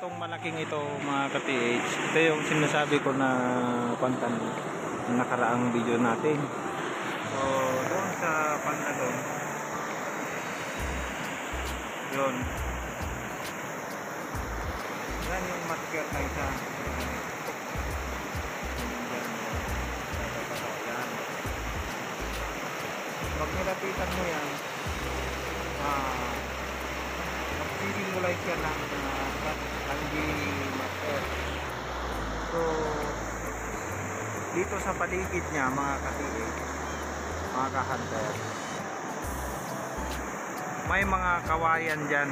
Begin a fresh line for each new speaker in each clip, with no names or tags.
itong malaking ito mga ka-TH, ito yung sinasabi ko na pantan ng nakaraang video natin. So doon sa pantalon yun, yan yung marker na isa. Pag nilapitan mo yan, mag-visualize ka ng kanji marker. So dito sa paligid niya mga ka-TH, mga ka-hunter, may mga kawayan dyan.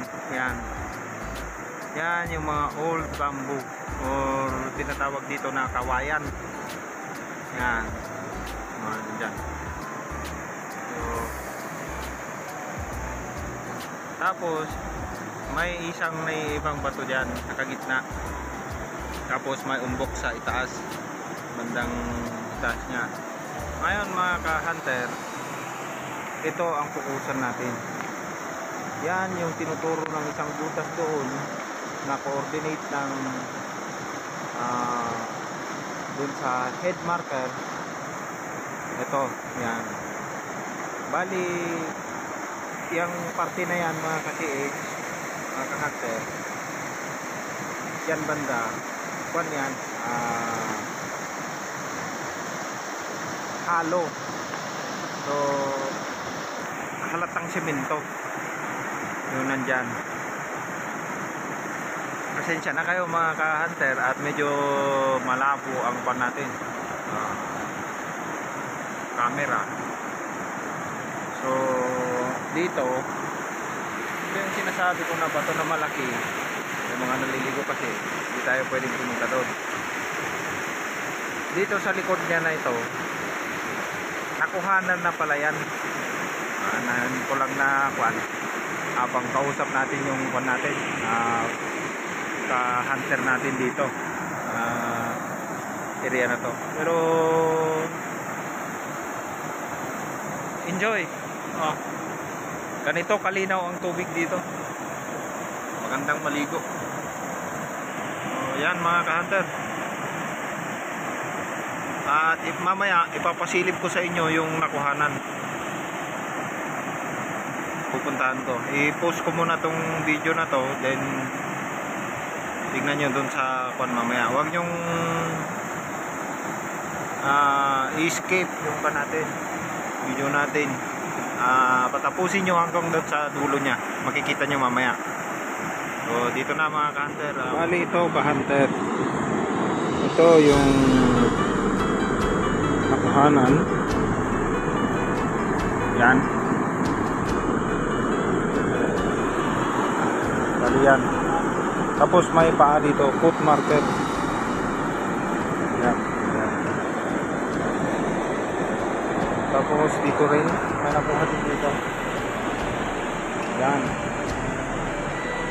Yan yung mga old bamboo or tinatawag dito na kawayan. Yan mga dyan. So, tapos may isang ibang bato dyan nakagitna, tapos may umbok sa itaas, bandang itaas nya. Ngayon mga ka-hunter, ito ang fokusan natin. Yan yung tinuturo ng isang butas doon na coordinate ng doon sa head marker. Ito, yan. Bali, yung parte na yan mga ka-TH, mga ka-hunter, yan banda, kwan yan, halo. So halatang semento yun nandyan. Pasensya na kayo mga ka-hunter at medyo malabo ang pan natin, camera. So dito, ito yung sinasabi ko na bato na malaki, yung mga naliligo kasi hindi tayo pwedeng pumunta doon. Dito sa likod niya na ito, nakuhanan na pala yan. Hindi ko lang na kuan habang kausap natin yung kuan natin, ka-hunter natin dito area na to. Pero enjoy. Ganito kalinaw ang tubig dito, magandang maligo. Yan mga ka-hunter. At mamaya ipapasilip ko sa inyo yung nakuhanan. Pupuntahan ko, i-post ko muna tong video na to, then tignan nyo dun sa kwan mamaya. Huwag nyong escape yung pa natin video natin. Patapusin nyo hanggang dun sa dulo nya, makikita nyo mamaya. So dito na mga ka-hunter. Bali ito ka-hunter, ito yung nakuhanan. Yan, bali yan. Tapos may paa dito, foot marker. Yan. Tapos dito rin may nakuha din dito. Yan.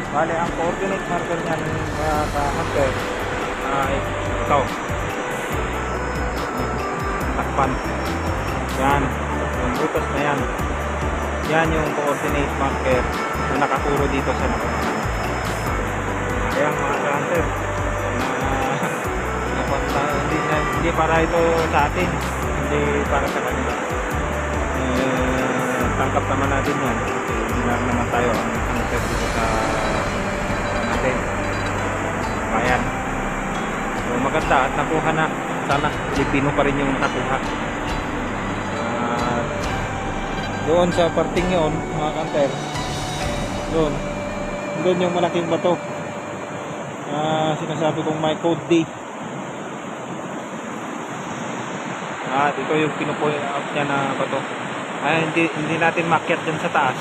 Bali ang coordinate marker niyan mga ka-hunter ay ito, takpan. Yan, yung butas na yan, yan yung coordinate marker na nakaturo dito sa nakuha. Ayan mga ka-hunter, hindi para ito sa atin, hindi para sa kanila. Tangkap naman natin yan, hindi naman tayo ang hunter dito sa natin. Ayan, so maganda at nakuha na. Sana Pilipino pa rin yung nakuha. Doon sa parting yun mga ka-hunter, doon yung malaking bato, sinasabi kong may code D. At ito yung pinupoint out niya na bato. Hindi natin makyat dyan sa taas,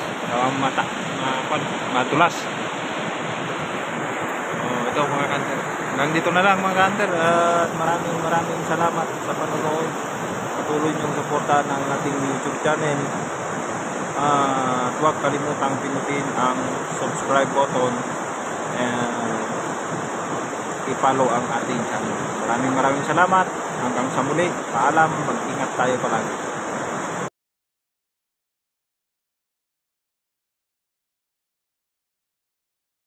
matulas. Ito mga ka-hunter, hanggang dito na lang mga ka-hunter. At maraming salamat sa panonood. Patuloy niyong suportahan ng ating YouTube channel. Huwag kalimutang pinutin ang subscribe button and i-follow ang ating channel. Maraming salamat. Hanggang sa muli. Paalam. Mag-ingat tayo palagi.